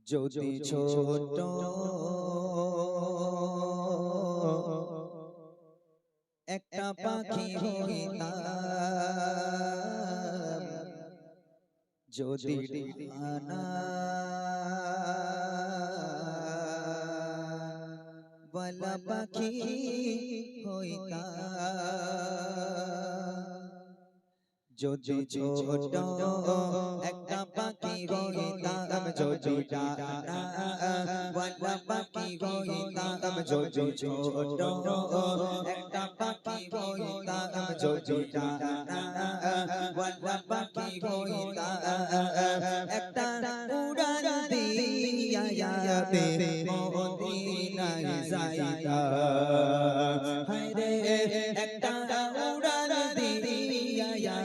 যদি ছোট একটা পাখি হইতাম, যদি ডানা বালা পাখি হইতাম, যদি ছোট একটা পাখি হইতাম, যদি ডানা বালা পাখি হইতাম, যদি ছোট একটা পাখি হইতাম, যদি ডানা বালা পাখি হইতাম, একটা উড়ান দিয়া মদিনায় যাইতাম, হায়রে একটা উড়ান দিয়া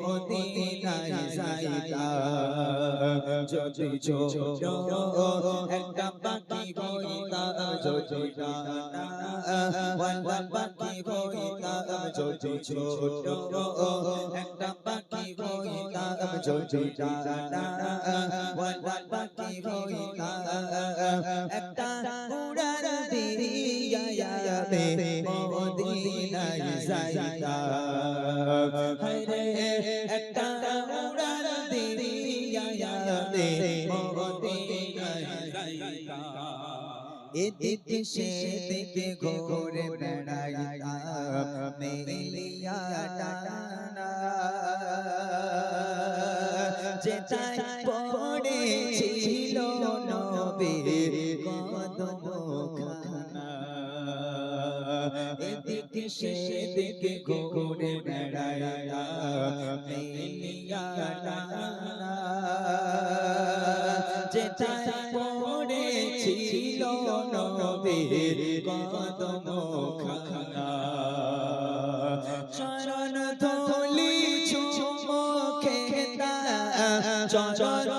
মদিনায় যাইতাম, যদি ছোট একটা পাখি হইতাম, যদি ডানা বালা পাখি হইতাম, যদি ছোট একটা পাখি হইতাম, যদি ডানা বালা পাখি হইতাম, একটা উড়ান দিয়া মদিনায় যাইতাম, হায়রে একটা উড়ান দিয়া মদিনায় যাইতাম, এদিকে সেদিকে ঘুরে বেড়াইতাম মেলিয়া ডানা, যেটায় পড়েছিল নবীর কদমখানা, এদিকে সেদিকে ঘুরে বেড়াইতাম মেলিয়া ডানা, যেটায় পড়েছিল নবীর কদমখানা, চরণ ধুলি চুমো খেতাম, চরণ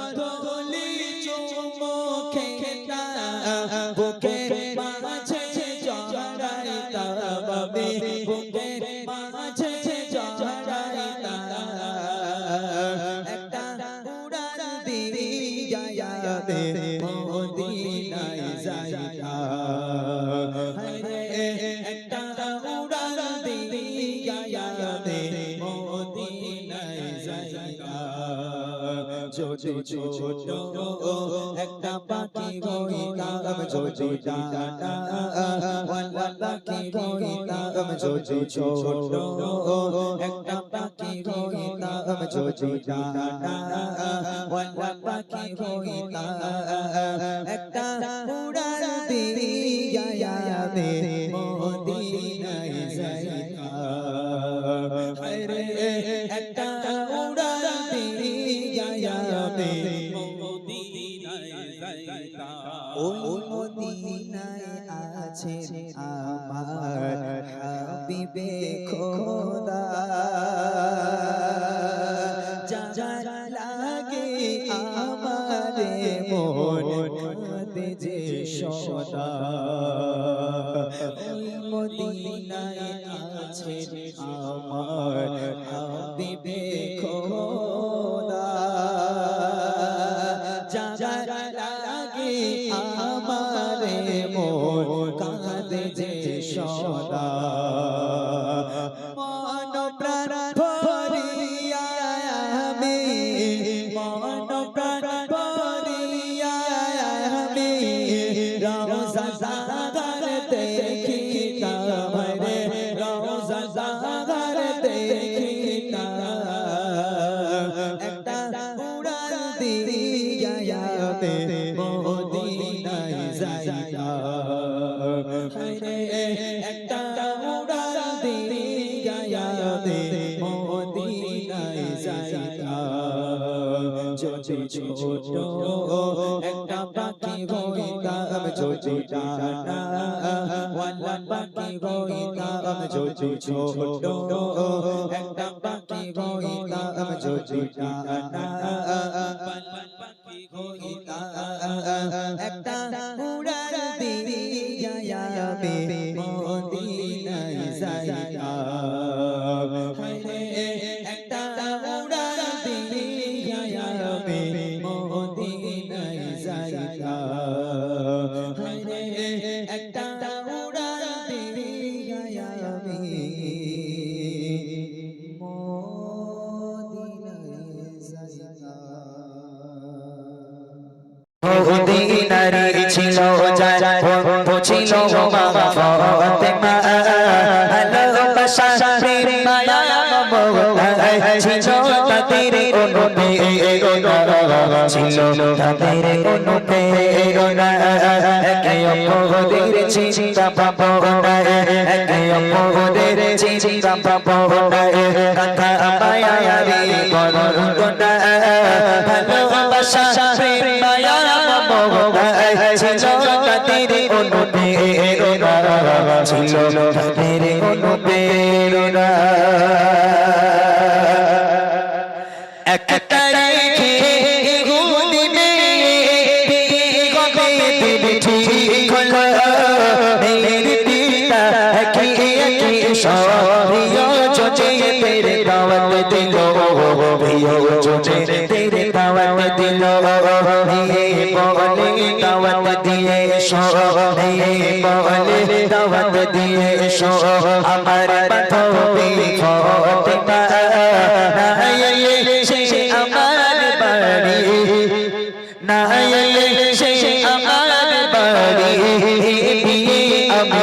ধুলি চুমো খেতাম, বুকের মাঝে জড়াইতাম আমি, বুকের মাঝে জড়াইতাম, একটা উড়ান দিয়া মদিনায় যাইতাম, হায়রে একটা উড়ান দিয়া মদিনায় যাইতাম, যদি ছোট একটা পাখি হইতাম, যদি ডানা বালা পাখি হইতাম, যদি ছোট একটা পাখি হইতাম, যদি ডানা বালা পাখি হইতাম, একটা উড়ান দিয়া মদিনায় যাইতাম, হায়রে একটা উড়ান দিয়া মদিনায় যাইতাম, ওই মদিনায় আছে আমার হাবিবে খোদা, যা লাগে আমারে মন কাঁদে যে সদা, ওই মদিনায় আছে আমার হাবিবে খোদা, যা লাগে আমারে মন কাঁদে যে সদা, মন প্রাণ ভরিয়া আমি, মন প্রাণ ভরিয়া আমি রওজা জাগার দেখিতাম, রে রওজা জাগার দেখিতাম, একটা উড়ান দিয়া মদিনায় যাইতাম, হায়রে একটা উড়ান দিয়া মদিনায় যাইতাম, যদি ছোট একটা পাখি হইতাম, যদি ডানা বালা পাখি হইতাম, যদি ছোট একটা পাখি হইতাম, যদি ডানা বালা পাখি হইতাম, একটা উড়ান দিয়া মদিনায় যাইতাম, হায়রে একটা উড়ান দিয়া মদিনায় ইহুদি নারী ছিল যার বন্ধু ছিল মা ফাতেমা ভালোবাসা প্রেম মায়া মমতা ছিল তাদের অনুপ্রেরণা ছিল তাদের অনুপ্রেরণা একে অপরের চিন্তা ভাবনায় একে অপরের চিন্তা ভাবনায় কথা মায়াবী বরণা ভালোবাসা প্রেম মায়া মমতা ছিল তাদের অনুপ্রেরণা ছিল তাদের অনুপ্রেরণা একটা রেখে ইহুদি মেয়ে কবে দিবি ঠিক হলো মেয়ের পিতা একই সরিয় চোচে তেরে দাওয়াত দিল প্রিয় চোচে তেরে দাওয়াত দিল মেয়ে বলে দাওয়াত দিয়ে এসো মেয়ে বলে দাওয়াত দিয়ে এসো আমার বান্ধবী ফাতেমা না এলে সে আমার বাড়ি আমি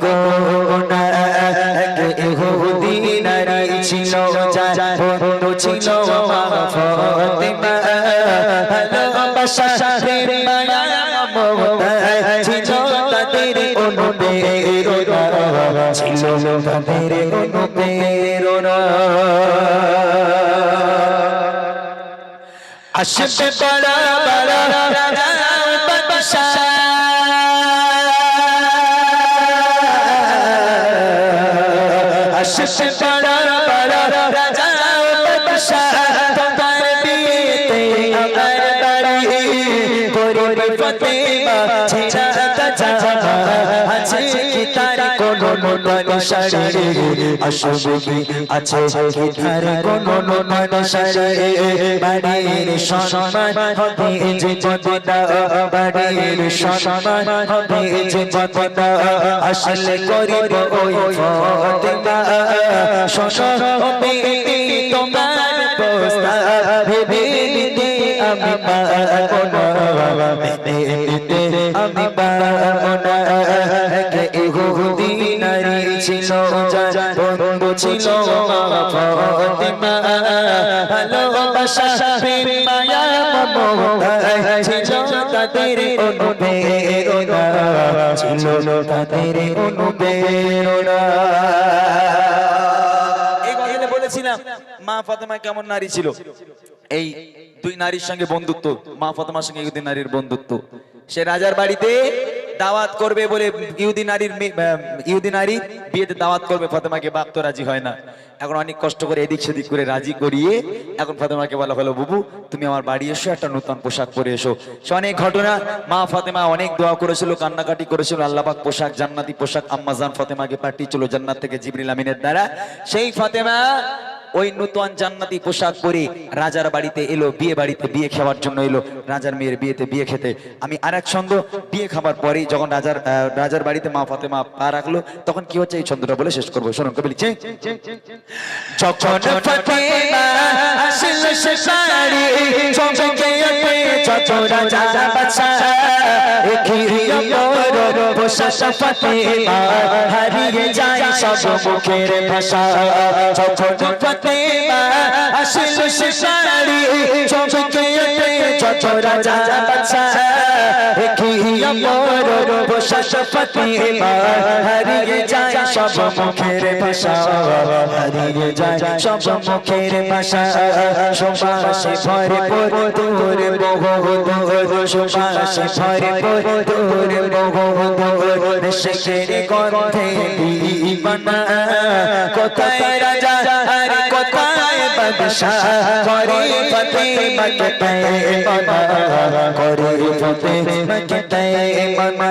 গোনা ইহুদি নারী ছিল যার বন্ধু ছিল মা ফাতেমা ভালোবাসা প্রেম মায়া মমতা ছিল তাদের অনুপ্রেরণা ছিল তাদের অনুপ্রেরণা আসবে বড় বড় বাদশা আসবে বড় বড় রাজা বাদশা তোমার বিয়েতে আমার বাড়ি করে ফাতেমা ছেড়া কাজা আছে কি তার কোনো ননসারে আসবে কি আছে কি তার কোনো ননসারে বাড়ির সম্মান হবে যে যতটা বাড়ির সম্মান হবে যে যতটা আসলে করিব ওই ফাতেমা শোনো হবে তোমার প্রস্তাব ভেবে নিতে আমি পারবো না ভেবে নিতে আমি পারবো না ইহুদি নারী ছিল যার বন্ধু ছিল মা ফাতেমা ভালোবাসা প্রেম মায়া মমতা ছিল তাদের অনুপ্রেরণা ছিল তাদের অনুপ্রেরণা এই গজলে বলেছিলাম মা ফাতেমা কেমন নারী ছিল। এই দুই নারীর সঙ্গে বন্ধুত্ব, মা ফাতেমার সঙ্গে ইহুদি নারীর বন্ধুত্ব। সে রাজার বাড়িতে দাওয়াত করবে বলে ইহুদি নারীর বিয়েতে দাওয়াত করবে, ফাতেমাকে বাপ তো রাজি হয় না। এখন অনেক কষ্ট করে এদিক সেদিক করে রাজি করিয়ে এখন ফাতেমাকে বলা হলো, বুবু তুমি আমার বাড়ি এসো, একটা নতুন পোশাক পরে এসো। সে অনেক ঘটনা, মা ফাতেমা অনেক দোয়া করেছিল, কান্নাকাটি করেছিল, আল্লাহ পাক পোশাক, জান্নাতি পোশাক আম্মাজান ফাতেমাকে পাঠিয়েছিল জান্নাত থেকে জিবরিল আমিনের দ্বারা। সেই ফাতেমা ওই নতুন জান্নাতি পোশাক পরে রাজার বাড়িতে এলো, বিয়ে বাড়িতে বিয়ে খাওয়ার জন্য এলো, রাজার মেয়ের বিয়েতে বিয়ে খেতে। আমি আরেক ছন্দ, বিয়ে খাবার পরে যখন রাজার বাড়িতে মা ফাতেমা পা রাখলো তখন কি হচ্ছে এই ছন্দটা বলে শেষ করবো। শুনুন কবি লিখছে, যখন ফাতেমা আসলো সে বাড়ি চমকে ওঠে যত রাজা বাদশা দেখিয়া বড় পোশাক ফাতেমা হারিয়ে যায় সব মুখের ভাষা। যখন ফাতেমা আসলো সে বাড়ি চমকে ওঠে যত রাজা বাদশা দেখিয়া বড় পোশাক ফাতেমা হারিয়ে যায় সব মুখের ভাষা, হারিয়ে যায় সব মুখের ভাষা। সুবাসে ভরপুর তোর বহুদূর, সুবাসে ভরপুর তোর বহুদূর, শেখের গন্ধে দিবানা। কোথায় রাজা আর কোথায় বাদশা, করে ফাতেমাকে তাইমানা, করে ফাতেমাকে তাইমানা।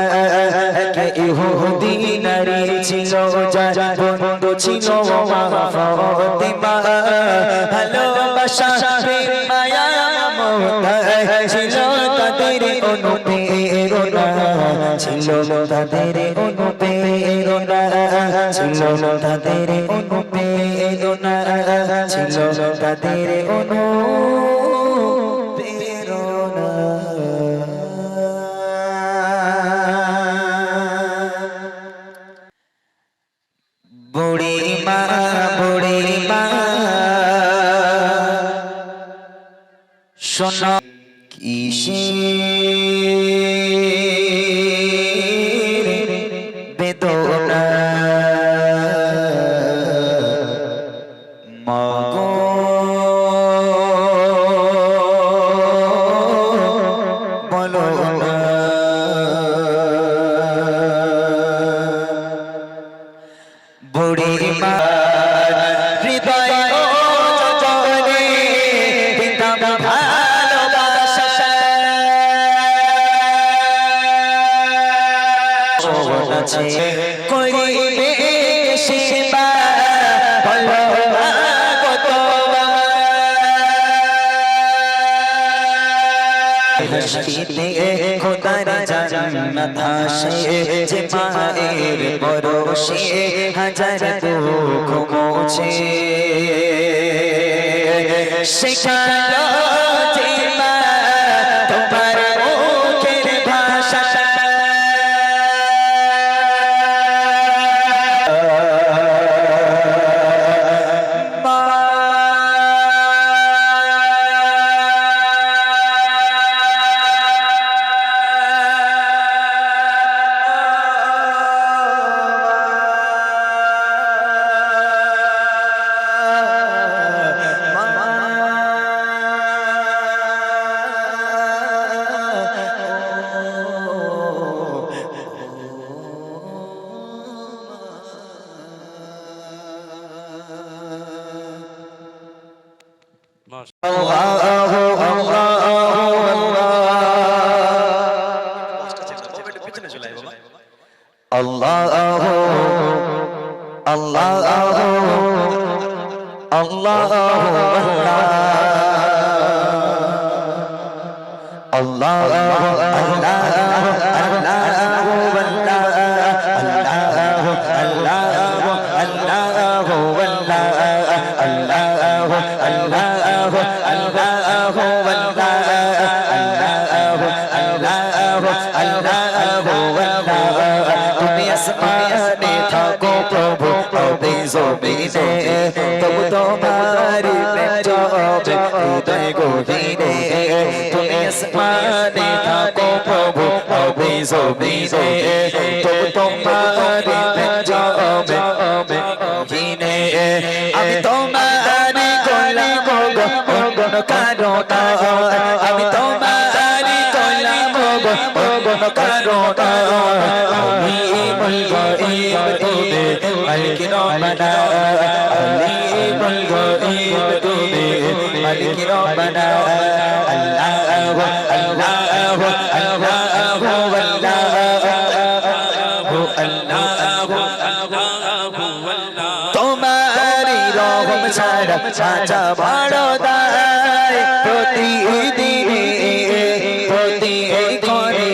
ইহুদি নারী ছিল যার বন্ধু ছিল মা ফাতেমা ভালোবাসা প্রেম মায়া মমতা ছিল তাদের অনুপ্রেরণা, ছিল তাদের অনুপ্রেরণা, ছিল তাদের অনুপ্রেরণা, ছিল তাদের অনুপ্রেরণা। শোনো কিসের বেদনা মাগো বলো না বুড়ি মা হৃদয় জলে পিতা ভালোবাসা আছে করিবে সেবা বলো কত হাসিতে খোদার জান্নাত হাসে যে মায়ের পরশে হাজার দুঃখ মোছে শেখালো যে মা তোমার মুখের ভাষা Allah Allah Allah আসমানে থাকো প্রভু হবে জমিনে তবু তোমারি প্রেম জবে হৃদয় গভীরে তুমি আসমানে থাকো প্রভু হবে জমিনে তবু তোমারি প্রেম জবে গভীরে আমি তোমারি গোলাম গো কারো না আমি তোমারি গোলাম গো কারো না ملك ربنا عليم الغيب توبه ملك ربنا الله الله الله তোমারি রহম ছাড়া ছাড়া বড় দায় প্রতিদিনে প্রতিক্ষণে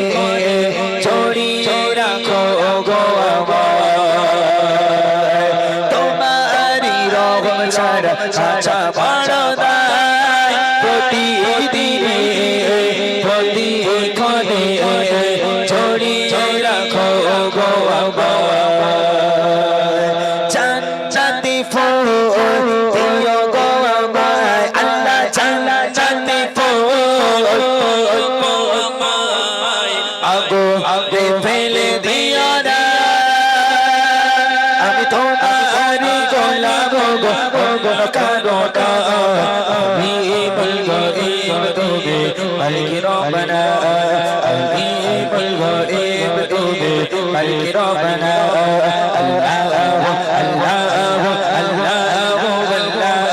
ছড়িয়ে রাখো গো ছাড়া বড় দায় প্রতিদিনে প্রতিক্ষণে ছড়িয়ে রাখো গো জান্নাতি ফুল দিও গো আমায় আল্লাহ জান্নাতি ফুল আগো আগে ফেলে দিও না আমি তোমারি গোলাম গো কারো না عليم الغيب توبه ملك ربنا عليم الغيب توبه ملك ربنا الله الله الله الله الله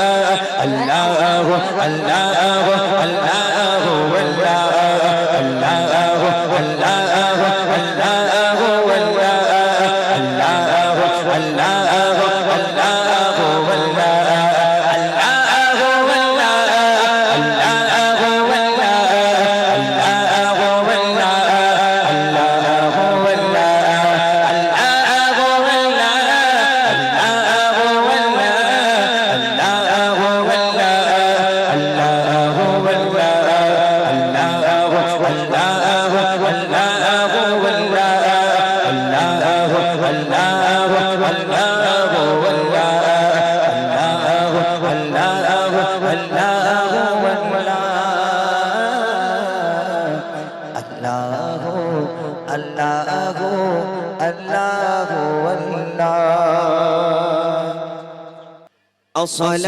الصلاة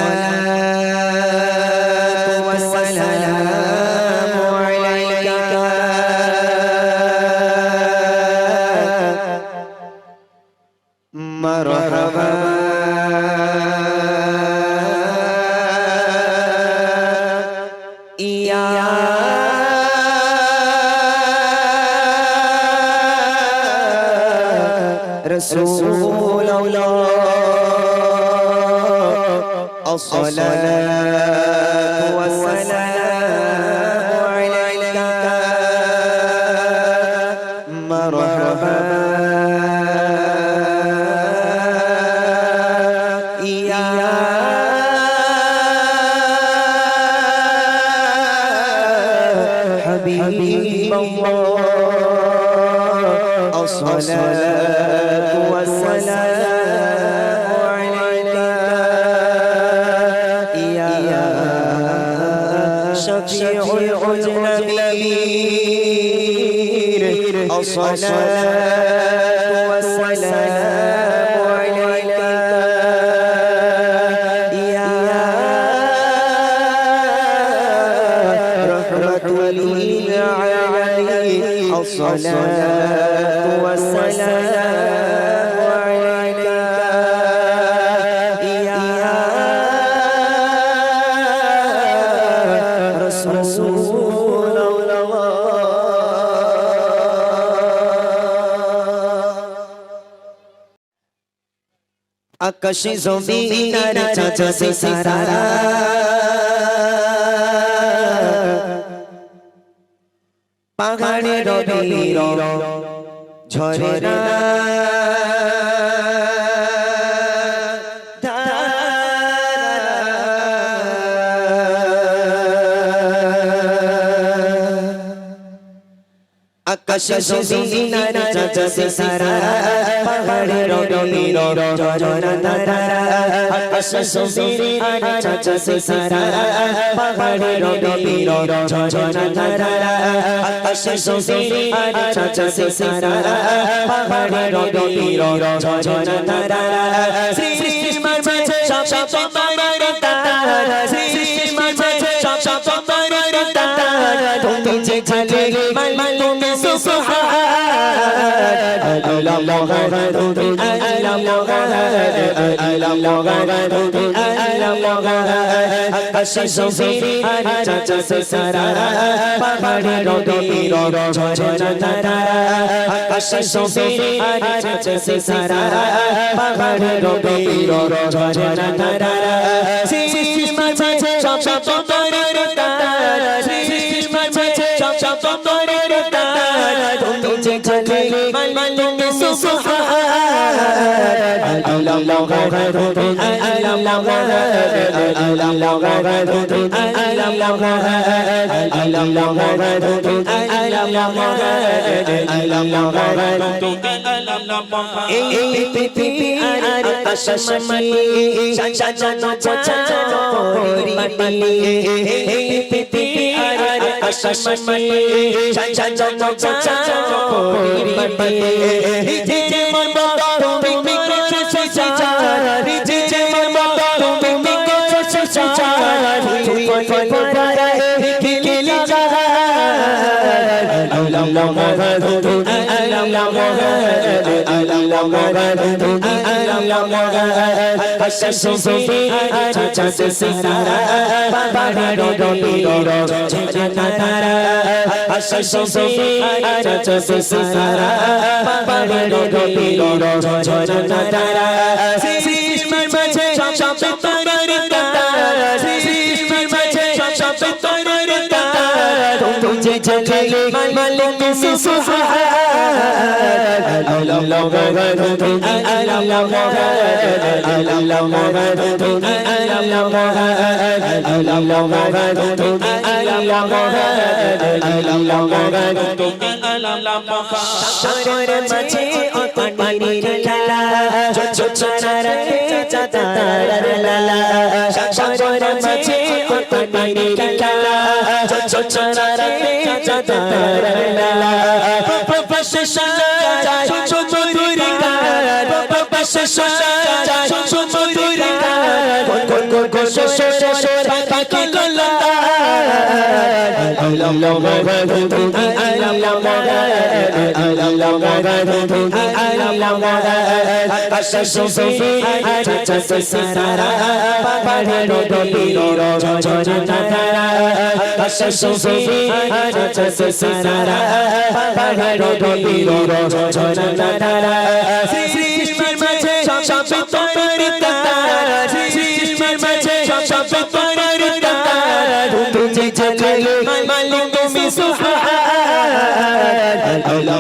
والسلام عليك مرحبا يا رسول الله الصلاة والسلام عليك مرحبا يا حبيب الله الصلاة والسلام عليك يا شفيع الأجنبين الصلاة والسلام عليك يا رحمة للعالمين الصلاة والسلام عليك يا رسول الله আকাশে জমিন আর চাঁদে তারা পাহাড়ে রবি ঝরে না আকাশে জমিন আর চাঁদে তারা পাহাড়ে রবি ঝরে না আকাশে জমিন আর চাঁদে তারা পাহাড়ে রবি ঝরে না আকাশে জমিন আর চাঁদে তারা পাহাড়ে রবি ঝরে না সৃষ্টির মাঝে সব তোমার তারা সৃষ্টির মাঝে সব তোমার তারা তুমি যে ঝালে তুমি আকাশে জমিন আর চাঁদে তারা পাহাড়ে রবি ঝরে না আকাশে জমিন আর চাঁদে তারা পাহাড়ে রবি ঝরে না সৃষ্টির মাঝে সব তোমার তারা সৃষ্টির মাঝে সব তোমার তারা তুমি যে ঝালে তুমি এই পৃথিবী আর আকাশমণি সাজানো গোছানো পরিপাটি এই পৃথিবী আর আকাশমণি সাজানো গোছানো পরিপাটি যে মন তুমি করেছো চার যে মন তুমি করেছো চার তুই কোন পারে কি লাগা আল্লাহ মাগদু আল্লাহ মাগদু আল্লাহ মাগদু আল্লাহ মাগদু আকাশে জমিন আর চাঁদে তারা পাহাড়ে রবি ঝরে না আকাশে জমিন আর চাঁদে তারা পাহাড়ে রবি ঝরে না সৃষ্টির মাঝে সব তোমার তারা সৃষ্টির মাঝে সব তোমার তারা তুমি যে ঝালে মালিক সুবহান আল্লাহ মাগদু আল্লাহ মাগদু আল্লাহ মাগদু আল্লাহ মাগদু আল্লাহ মাগদু আল্লাহ মাগদু আল্লাহ মাগদু আল্লাহ মাগদু সাগরের মাঝে পানির লালা ছোছারা রে চাঁদার লালা সাগরের মাঝে পানির লালা ছোছারা রে চাঁদার লালা প্রবাসে সাজায় চতুরি গান প্রবাসে সাজায় চতুরি গান পাখি কল্লা আল্লাহ তুমি সৃষ্টির মাঝে সব তোমারই কাজ সৃষ্টির মাঝে সব তোমারই কাজ তুমি জালালে মালিক তুমি সুবহান আল্লাহ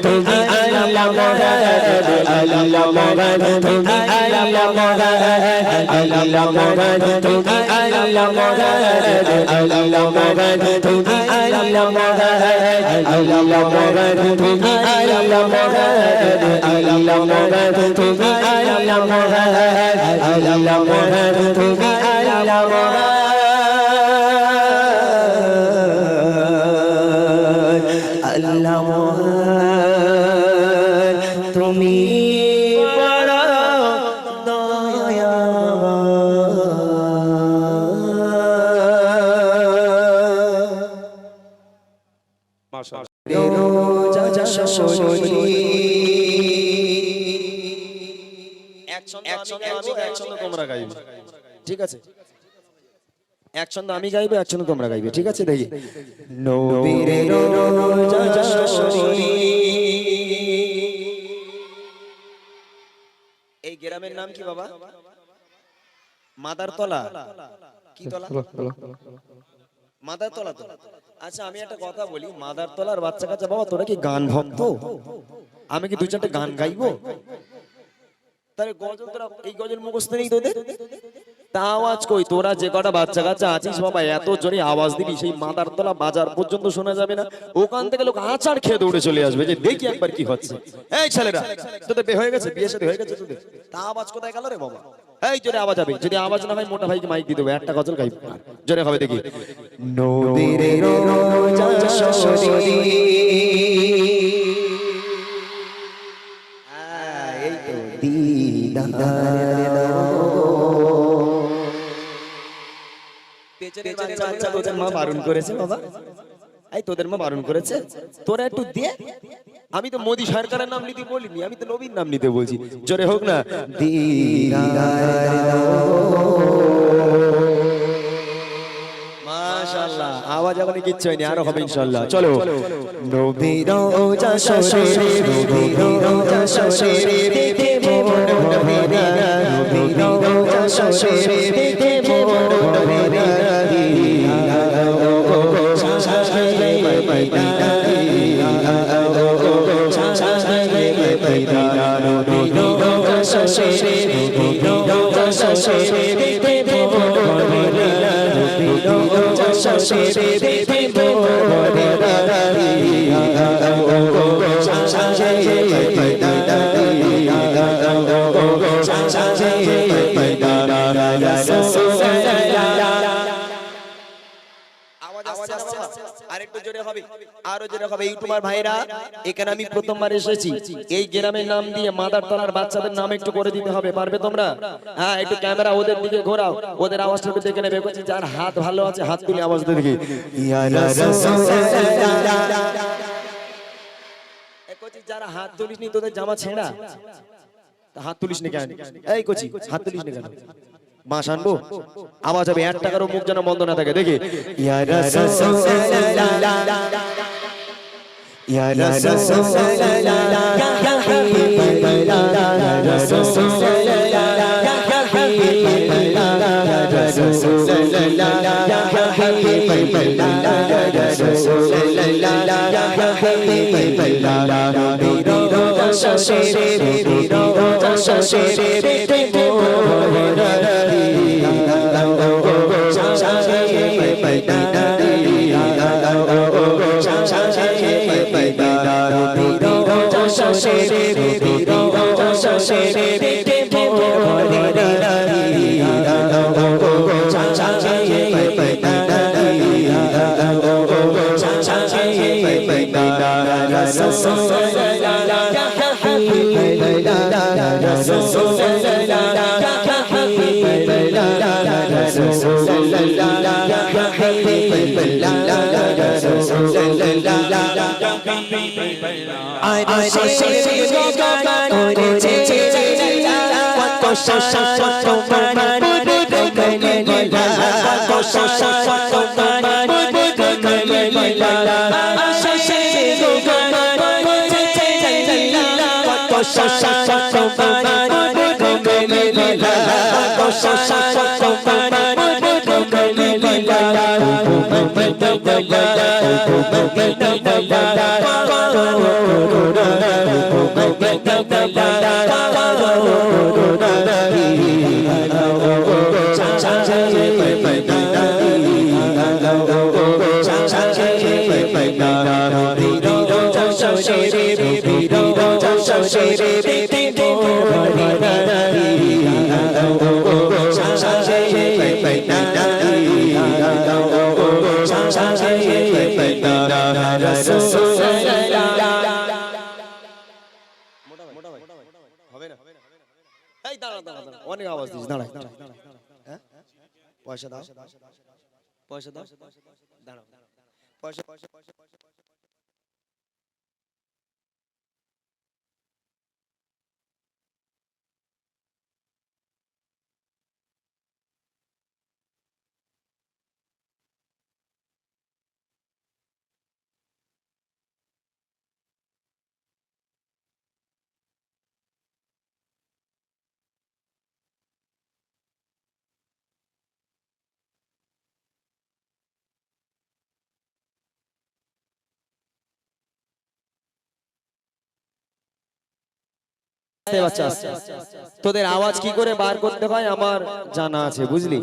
তুমি আল্লাহ আল্লাহ তুমি আল্লাহ আল্লাহ তুমি আল্লাহ আল্লাহ তুমি আল্লাহ আল্লাহ তুমি আল্লাহ আল্লাহ তুমি আল্লাহ তুমি আল্লাহ তুমি বড় তোমরা গাইবে ঠিক আছে এক ছন্দ আমি গাইবো এক ছন্দ তোমরা গাইবে ঠিক আছে দেখি নবীর রোজা শরী এই গ্রামের নাম কি বাবা মাদারতলা কি তলা মাদারতলা তো আচ্ছা আমি একটা কথা বলি মাদারতলার বাচ্চা কাচ্চা বাবা তোরা কি গান ভক্ত আমি কি দুই চারটে গান গাইবো তাহলে গজল তোরা এই গজল মুখস্থ নেই তোদের তা আওয়াজ কই তোরা যে কটা বাচ্চা কাচ্চা আছিস বাবা এত জোরে আওয়াজ দিবি সেই মাদারতলা বাজার পর্যন্ত শোনা যাবে না ওখান থেকে লোক আচার খেয়ে দৌড়ে চলে আসবে যে দেখি একবার কি হচ্ছে এই ছেলেরা তোদের বিয়ে হয়ে গেছে বিয়ে শাদী হয়ে গেছে তোদের তা আওয়াজ কোথায় গেল রে বাবা এই জোরে আওয়াজ হবে যদি আওয়াজ না হয় মোটা ভাইকে মাইক দিয়ে দেবো একটা গজল গাইব জোরে হবে দেখি নদীর রোজা শরী এই তো দিদার তোদের মা বারণ করেছে বাবা এই তোদের মা বারণ করেছে তোরা একটু দিয়ে আমি তো মোদি সরকারের নাম নিতে বলিনি আমি তো নবীর নাম নিতে বলছি জোরে হোক না মাশাআল্লাহ আওয়াজ এখনো কিচ্ছু হয়নি আরো হবে ইনশাআল্লাহ চলো নবীর রোজা শরী নবীর রোজা শরী দেবো নবীর রোজা শরী দেবো নবীর আরেকটু জোরে হবে আরো জোরে হবে ইউটিউবার ভাইরা এখানে আমি প্রথমবার এসেছি এই গ্রামের নাম দিয়ে মাদারতলার বাচ্চাদের নাম একটু করে দিতে হবে পারবে তোমরা হ্যাঁ একটু ক্যামেরা ওদের দিকে ঘোরাও ওদের আওয়াজটা একটু দেখে নেবে বলছি যার হাত ভালো আছে হাত তুলে আওয়াজ দিয়ে দেখি ইয়া রাসূলুল্লাহ কোচি যারা হাত তুলিসনি তোদের জামা ছেঁড়া হাত তুলিস না কেন এই কোচি হাত তুলিস না কেন মাস আনবো আওয়াজ হবে 1 টাকারও মুখ যেন বন্ধ না থাকে দেখি ইয়া রাসূলুল্লাহ ইয়া রাসূলুল্লাহ ইয়া হাবিবাল্লাহ ইয়া রাসূলুল্লাহ ইয়া হাবিবাল্লাহ ইয়া রাসূলুল্লাহ ইয়া হাবিবাল্লাহ ইয়া রাসূলুল্লাহ ইয়া হাবিবাল্লাহ নবীর রোজা শরী নবীর রোজা শরী দেবো এই দাঁড়া দাঁড়া দাঁড়া, অনেক আওয়াজ দিস, দাঁড়া দাঁড়া, হ্যাঁ পয়সা দাও, পয়সা দাও, দাঁড়া পয়সা পয়সা পয়সা পয়সা। তোদের আওয়াজ কি করে বার করতে হয় আমার জানা আছে, বুঝলি?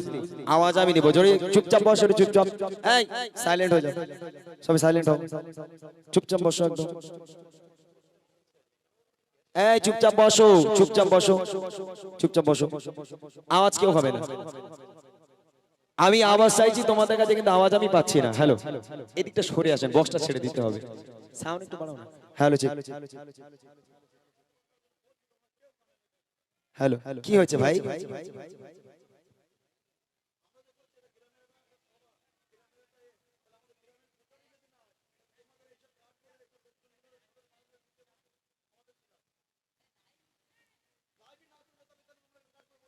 আওয়াজ আমি নিব, জোরে চুপচাপ বসো, চুপচাপ, এই সাইলেন্ট হয়ে যাও, সবাই সাইলেন্ট হও, চুপচাপ বসো একদম, এই চুপচাপ বসো, চুপচাপ বসো, চুপচাপ বসো, আওয়াজ কেউ হবে না। আমি আওয়াজ চাইছি তোমাদের কাছে, কিন্তু আওয়াজ আমি পাচ্ছি না। হ্যালো, এদিকটা সরে আসেন, বক্সটা ছেড়ে দিতে হবে, সাউন্ড একটু বাড়াও না। হ্যালো হ্যালো, কি হয়েছে ভাই?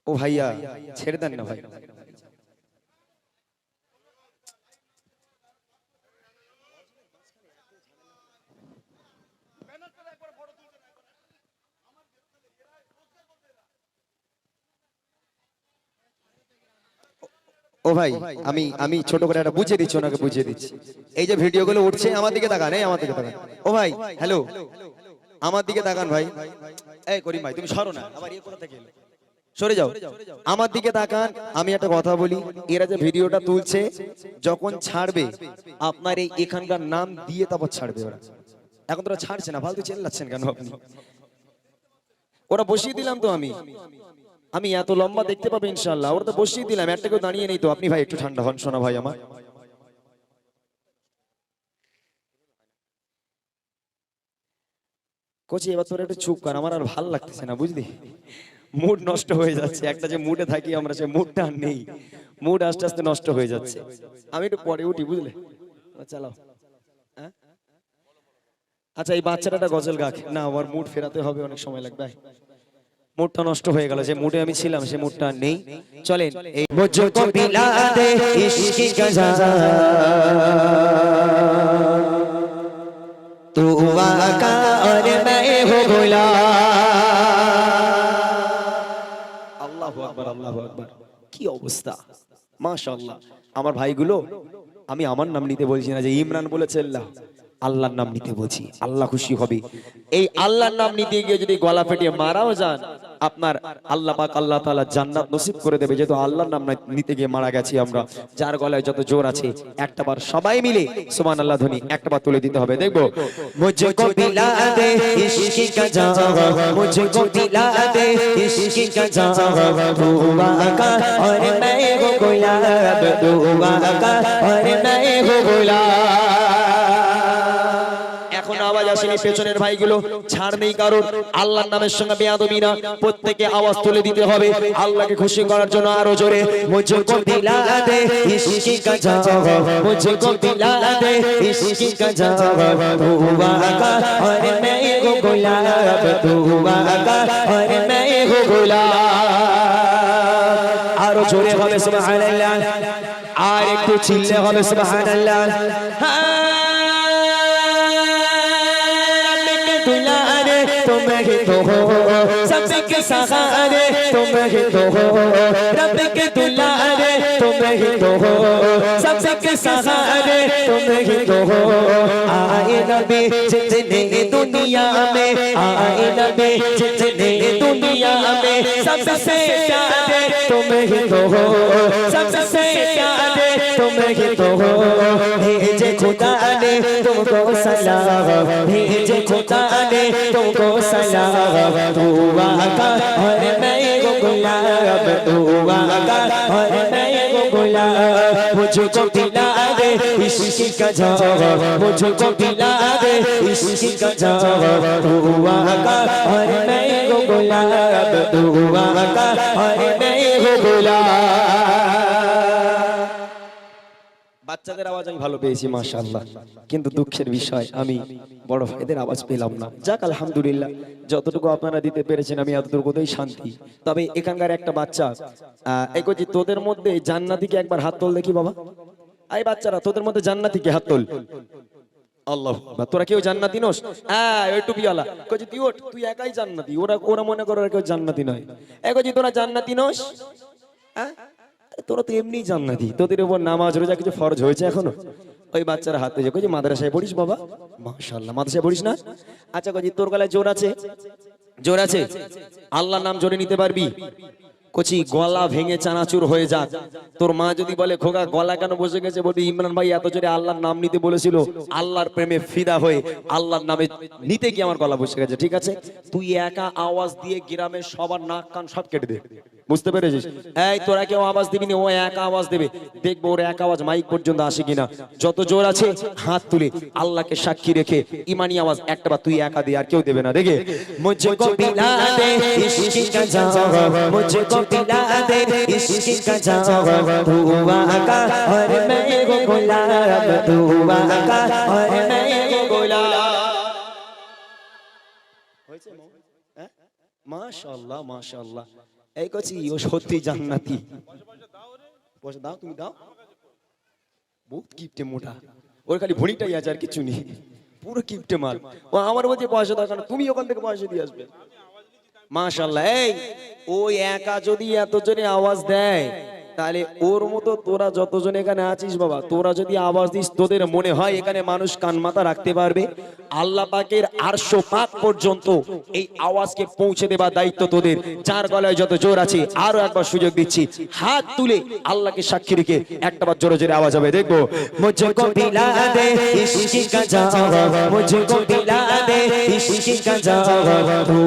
ও ভাইয়া ছেড়ে দেন না ভাই। ও ভাই, আমি ছোট করে একটা বুঝিয়ে দিচ্ছি, ওনাকে বুঝিয়ে দিচ্ছি। এই যে ভিডিও গুলো উঠছে, আমার দিকে তাকান, এই আমার দিকে তাকান। ও ভাই হ্যালো, আমার দিকে তাকান ভাই। এই করিম ভাই তুমি সরো না, আবার ইয়ে কোথা থেকে এলো, সরে যাও, আমার দিকে তাকান। আমি একটা কথা বলি, এরা যে ভিডিওটা তুলছে, যখন ছাড়বে আপনার এই এখানকার নাম দিয়ে তারপর ছাড়বে ওরা। এখন তোরা ছাড়ছে না, ফালতু চেল্লাচ্ছেন কেন আপনি? ওরা বসিয়ে দিলাম তো আমি এত লম্বা দেখতে পাবে ইনশাআল্লাহ, ওরা তো বসিয়ে দিলাম, একটা কেউ দাঁড়িয়ে নেই তো। আপনি ভাই একটু ঠান্ডা হন, শোনা ভাই আমার। কোচি এবার তোর একটু চুপ কর, আমার আর ভাল লাগতেছে না, বুঝলি? মুড নষ্ট হয়ে যাচ্ছে, একটা যে মুডে থাকি আমরা, সে মুডটা আর নেই, মুড আস্তে আস্তে নষ্ট হয়ে যাচ্ছে। আমি একটু পরে উঠি, বুঝলে? চালাও। আচ্ছা, এই বাচ্চাটা একটা গজল গাক না, আমার মুড ফেরাতে হবে, অনেক সময় লাগবে। মুডটা নষ্ট হয়ে গেল, যে মুডে আমি ছিলাম সে মুডটা নেই। চলেন এই মুঝকো পিলা দে ইশক গজা, তু আকা और मैं हो गोला। আল্লাহু আকবার, আল্লাহু আকবার, কি অবস্থা, মাশাআল্লাহ। আমার ভাইগুলো, আমি আমার নাম নিতে বলছি না, যে ইমরান বলেছে আল্লাহ, আল্লাহর নাম নিতে বলছি, আল্লাহ খুশি হবে। এই আল্লাহর নাম নিতে গিয়ে যদি গলা ফেটিয়ে মারাও যান, আপনার আল্লাহ পাক আল্লাহ তাআলা জান্নাত নসিব করে দেবে। যেহেতু আল্লাহর নাম নিতে গিয়ে মারা গেছি আমরা, যার গলায় যত জোর আছে, একটাবার সবাই মিলে সুবহানাল্লাহ ধ্বনি একটাবার তুলে দিতে হবে। দেখবো মুঝকো পিলা দে ইশক গজা, মুঝকো পিলা দে ইশক গজা, দুআ का और मैं हो गुलाब, दुआ का और मैं हो गुलाब। এখন আওয়াজ আসেনি পেছনের ভাইগুলো ছাড় নেই কারণ আল্লাহর নামের সঙ্গে বেয়াদবি না প্রত্যেকে আওয়াজ তুলে দিতে হবে আল্লাহকে খুশি করার জন্য আরো জোরে মুঝকো দিলা দে ইশকি কা জবাব মুঝকো দিলা দে ইশকি কা জবাব হুয়া কা और मैं हो गुलाब तू हुआ का और मैं हो गुलाब আরো জোরে হবে সুবহানাল্লাহ আর একটু চিল্লে হবে সুবহানাল্লাহ तुम ही तो हो सबके सहारे तुम ही तो हो रब के दुलारे तुम ही तो हो सबके सहारे तुम ही तो हो आए नबी जितने दुनिया में आए नबी जितने दुनिया में सबसे प्यारे तुम ही तो हो सबसे प्यारे तुम ही तो हो भेजे खुदा ने तुमको सलाम भेजे खुदा ने तुमको सलाम तू आका और मैं वो गुलाब तू आका और मैं वो गुलाब मुझको दिला दे इश्क का जवाब मुझको दिला दे इश्क का जवाब तू आका और मैं वो गुलाब तू आका और मैं वो गुलाब বাচ্চাদের আওয়াজ আমি ভালো পেয়েছি মাশাআল্লাহ কিন্তু দুঃখের বিষয় আমি বড় ভাইদের আওয়াজ পেলাম না যাক আলহামদুলিল্লাহ যতটুকু আপনারা দিতে পেরেছেন আমি এতটুকুতেই শান্তি তবে এখানকার একটা বাচ্চা একজি তোদের মধ্যে জান্নাতি কে একবার হাত তোল দেখি বাবা এই বাচ্চারা তোদের মধ্যে জান্নাতি কে হাত তোল আল্লাহ তোরা কেউ জান্নাতি নস হ্যাঁ ওই টুপিওয়ালা কই তুই ওঠ তুই একাই জান্নাতি ওরা মনে করে কেউ জান্নাতি নয় একজি তোরা জান্নাতি নস হ্যাঁ তোরা তো এমনি জান্নাতি তোদের উপর নামাজ রোজা কিছু ফরজ হয়েছে এখনো ওই বাচ্চারা হাতে যে কই মাদ্রাসায় পড়িস বাবা মাশাআল্লাহ মাদ্রাসায় পড়িস না আচ্ছা কই তোর গলায় জোর আছে আল্লাহর নাম জোরে নিতে পারবি কচি গলা ভেঙে চানাচুর হয়ে যাক তোর মা যদি বলে খোকা গলা কেন বসে গেছে বলবি ইমরান ভাই এত জোরে আল্লাহর নাম নিতে বলেছিল আল্লাহর প্রেমে ফিদা হয়ে আল্লাহর নামে নিতে গিয়ে আমার গলা বসে গেছে ঠিক আছে তুই একা আওয়াজ দিয়ে গ্রামের সবার নাক কান সব কেটে দে বুঝতে পেরেছিস এই তোরা কেউ আওয়াজ দিবি না ও একা আওয়াজ দেবে দেখবো ওর এক আওয়াজ মাইক পর্যন্ত আসে কিনা যত জোর আছে হাত তুলে আল্লাহকে সাক্ষী রেখে ইমানি আওয়াজ একটা বার তুই একা দিয়ে আর কেউ দেবে না দেখে মুঝকো পিলা দে ইশকি কা জবাব মুঝকো পিলা দে ইশকি কা জবাব তু আকা और मैं वो गुलाब तू आका और मैं वो गुलाब হয়েছে হ্যাঁ মাশাআল্লাহ মাশাআল্লাহ এই কচি ও সত্যি জান্নাতি পয়সা দাও তুমি দাও বহুত কিপটে মোটা ওর খালি ভুঁড়িটাই আছে আর কিছু নেই পুরো কিপটে মাল ও আমার বলছে পয়সা দাও কেন তুমি ওখান থেকে পয়সা দিয়ে আসবে মাশাআল্লাহ এই ওই একা যদি এত জোরে আওয়াজ দেয় তাহলে ওর মতো তোরা যতজন এখানে আছিস বাবা তোরা যদি আওয়াজ দিস তোদের মনে হয় এখানে মানুষ কান মাথা রাখতে পারবে আল্লাহ পাকের আরশ পাক পর্যন্ত এই আওয়াজকে পৌঁছে দেবার দায়িত্ব তোদের যার গলায় যত জোর আছে আরো একবার সুযোগ দিচ্ছি হাত তুলে আল্লাহকে সাক্ষী রেখে একটাবার জোরে জোরে আওয়াজ হবে দেখবো মুঝকো দিলা দে ইশকি কা জবাব মুঝকো দিলা দে ইশকি কা জবাব তু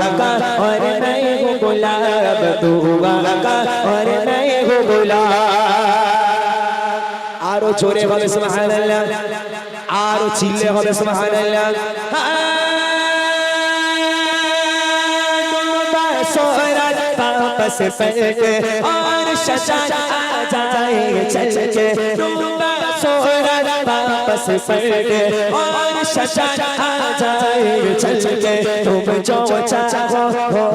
আকা और मैं वो गुलाब तू आका और मैं वो আরো জোরে হবে সুবহানাল্লাহ আরো চিল্লে হবে সুবহানাল্লাহ सोरत वापस पलटे और शशान आ जाए चल के सोरत वापस पलटे और शशान आ जाए चल के तुम जो चाहो हो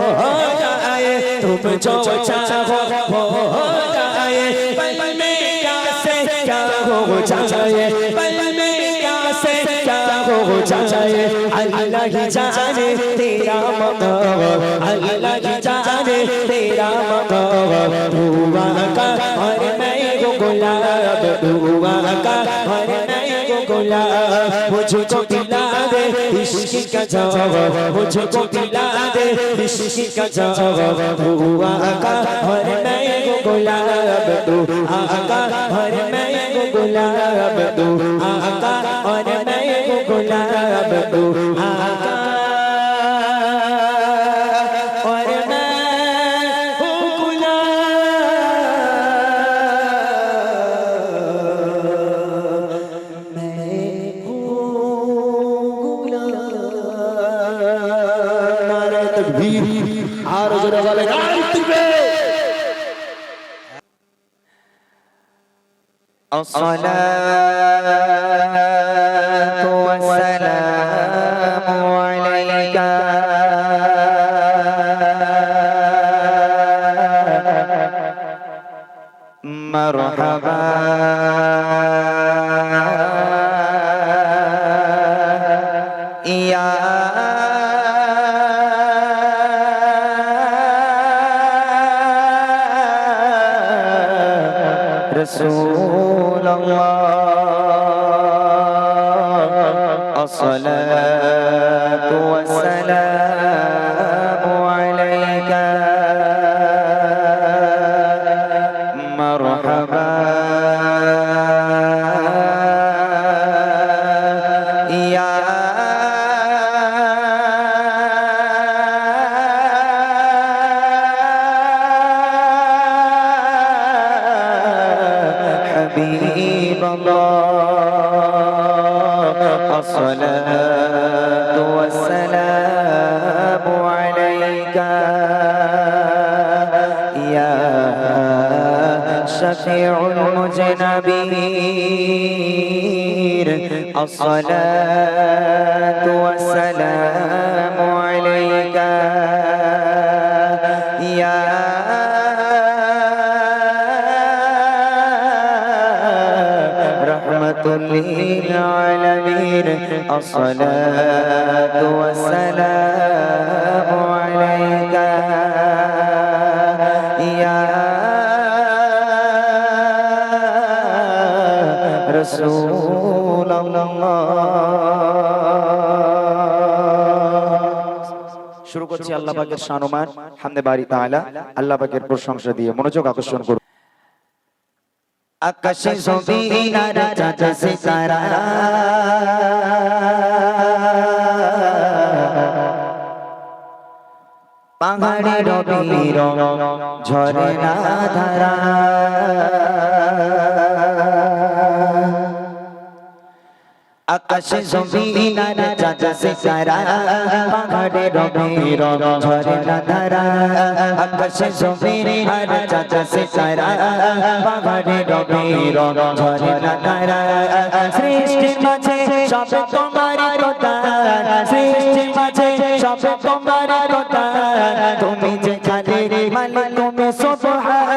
जाए तुम जो चाहो हो जाए पल में क्या से क्या हो जाए पल में क्या से क्या हो जाए अल्लाह ही जाने तेरा मक़ाम अल्लाह ही जाने तेरा मक़ाम तू आका और मैं वो गुलाब तू आका और मैं वो गुलाब मुझको पिला दे इश्क का जवाब मुझको पिला दे इश्क का जवाब तू आका और मैं वो गुलाब तू आका और मैं वो गुलाब तू आका और मैं वो गुलाब तू आका और मैं वो गुलाब मैं वो गुलाब বীর আর জোরে বলে নারায়ে তাকবীর الصلاة والسلام عليك مرحبا يا رسول الله الصلاة والسلام عليك مرحبا يا حبيب الله الصلاة والسلام عليك يا شفيع المذنبين الصلاة والسلام عليك يا رحمة للعالمين الصلاة والسلام عليك يا رسول الله শুরু করছি আল্লাহ পাকের শানমান হামদে বারি তাআলা আল্লাহ পাকের প্রশংসা দিয়ে মনোযোগ আকর্ষণ করুন আকাশে জমিনার চাঁদ সিতারা পাহাড়ে রবির ঝরনা ধারা আকাশে জমিনার চাঁদ সিতারা পাহাড়ে রবির ঝরনা ধারা আকাশে জমিনার চাঁদ সিতারা পাহাড়ে রবির ঝরনা ধারা সৃষ্টির মাঝে সব তোমারই কথা সৃষ্টির মাঝে সব তোমারই কথা তুমি যে খালিক মালিক তুমি সুবহান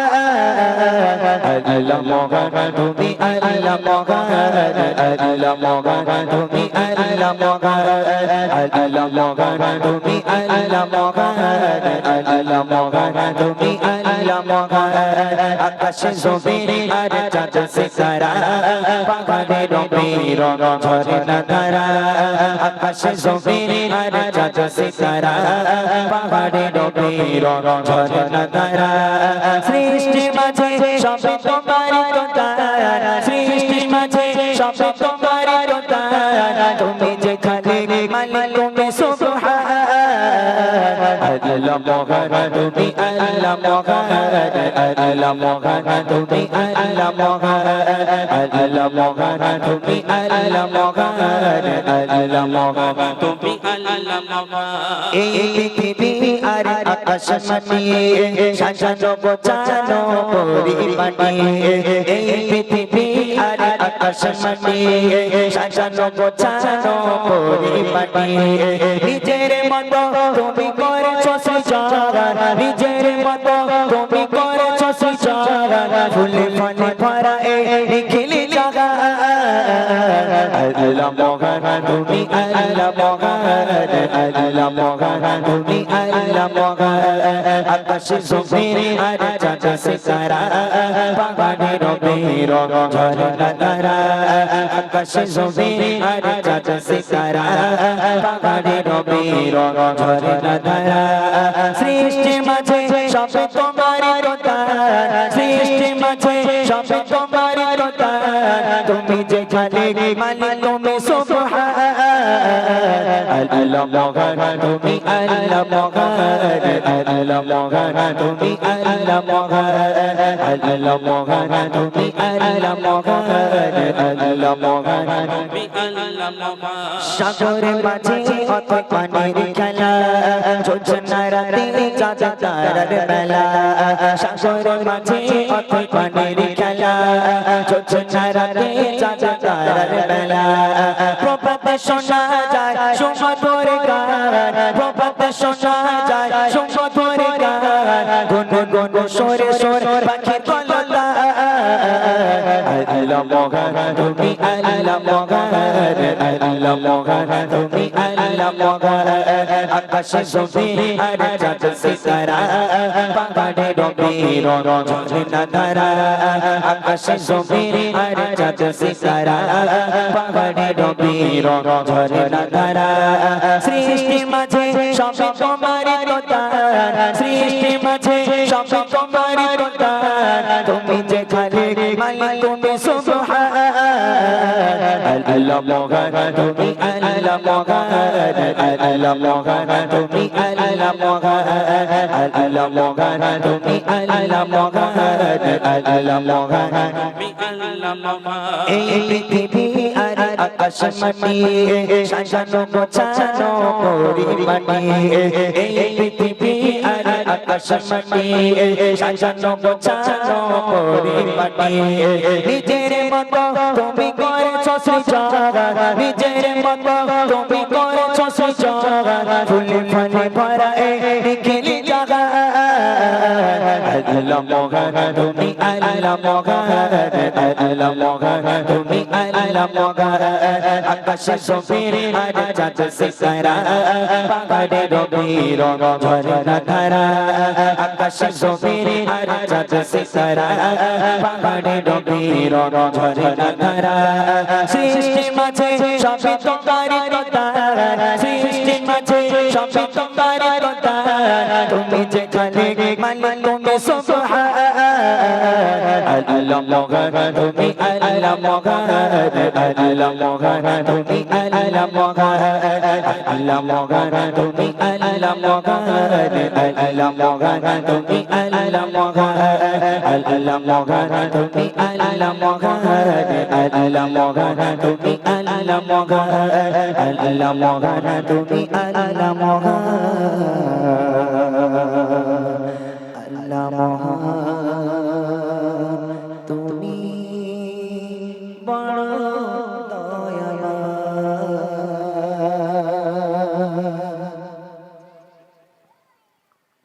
আল্লাহ মহান তুমি আল্লাহ মহান আল্লাহ মহান তুমি আল্লাহ মহান আল্লাহ মহান তুমি আল্লাহ মহান আল্লাহ মহান তুমি আল্লাহ মহান আকাশে জমিনে আর চাঁদ সিতারা পাহাড়ে রবির ঝরনা ধারা আকাশে জমিনে আর চাঁদ সিতারা পাহাড়ে রবির ঝরনা ধারা সৃষ্টি মাঝে সব তোমারই কথা সৃষ্টি মাঝে সব তোমারই কথা তুমি যে খালিক মালিক তুমি সুবহান আল্লাহ মহান তুমি আল্লাহ মহান আল্লাহ মহান তুমি আল্লাহ মহান আল্লাহ মহান তুমি আল্লাহ মহান আল্লাহ মহান তুমি আল্লাহ মহান এই পৃথিবী আর আকাশ মাটিয়ে সাজানো গোছানো পরিপাটি এই পৃথিবী আর আকাশ মাটিয়ে সাজানো গোছানো পরিপাটি নিজের মতো তুমি করেছো সৃজন নিজের মতো তুমি করেছো সৃজন ফুলে ফলে ভরা এই নিখিলি জাগা আল্লাহ মহান তুমি আল্লাহ মহান আল্লাহ মহান তুমি আল্লাহ মহান আকাশে জমিনে আর চাঁদ সিতারা পাহাড়ে রবির ঝরনা ধারা আকাশে জমিনে আর চাঁদ সিতারা পাহাড়ে রবির ঝরনা ধারা সৃষ্টি মাঝে সব তোমারই কথা সৃষ্টি মাঝে সব তোমারই কথা তুমি যে খালিক মালিক তুমি সুবহান আল্লাহ মহান তুমি আল্লাহ মহান আল্লাহ মহান তুমি আল্লাহ মহান আল্লাহ মহান তুমি আল্লাহ মহান আল্লাহ মহান মগান তুমি আল্লাহ মগান সাগরে মাঝে অত পানির খেলা যোজনা রাতে চাঁদ তারার মেলা সাগরে মাঝে অত পানির খেলা যোজনা রাতে চাঁদ তারার মেলা প্রভাতে শোনা যায় সুমধুর গান প্রভাতে শোনা যায় সুমধুর গান গুন গুন সরে সরে পাখি কলতা আল্লাহ মগান তুমি আল্লাহ মগান আল্লাহ মগান তুমি আল্লাহ মগান আকাশে জমি আর চাঁদ সিতারা পাহাড়ে ডুবে ঝরনা ধারা আকাশে জমি আর চাঁদ সিতারা পাহাড়ে ডুবে ঝরনা ধারা সৃষ্টি মাঝে সবে তোমার কথা সৃষ্টি মাঝে সবে তোমার কথা তুমি যে খালি মালিক তুমি সুবহান আল্লাহ মগান তুমি আল্লাহ মগান আল্লাহ মগান তুমি আল্লাহ মগান আল্লাহ মগান তুমি আল্লাহ মগান আল্লাহ মগান তুমি আল্লাহ মগান এই পৃথিবী আর আকাশ মাটি সাজানো গোছানো পরিমাটি এই পৃথিবী আর আকাশ মাটি সাজানো গোছানো পরিমাটি নিজের মতো তুমি করেছো সৃজন নিজের মতো তুমি করেছো সৃজন ফুলে ফলে ভরা এই নিখিল জাগা আল্লাহ মগান তুমি আল্লাহ মগান আল্লাহ মগান তুমি আল্লাহ মগান আকাশে জমির আর চাঁদ সিতারা পাহাড়ে ডুবে ঝরনা ধারা আকাশে জমির আর চাঁদ সিতারা পাহাড়ে ডুবে ঝরনা ধারা সৃষ্টি মাঝে সবে তোমার কথা সৃষ্টি মাঝে সবে তোমার কথা তুমি যে খালি মালিক তুমি সুবহান আল্লাহ মগান তুমি আল্লাহ মগান আল্লাহ মগান তুমি আল্লাহ মগান আল্লাহ মগান তুমি আল্লাহ মগান আল্লাহ মগান তুমি আল্লাহ মগান আল্লাহ মগান তুমি আল্লাহ মগান আল্লাহ মগান তুমি আল্লাহ মগান আল্লাহ মগান তুমি আল্লাহ মগান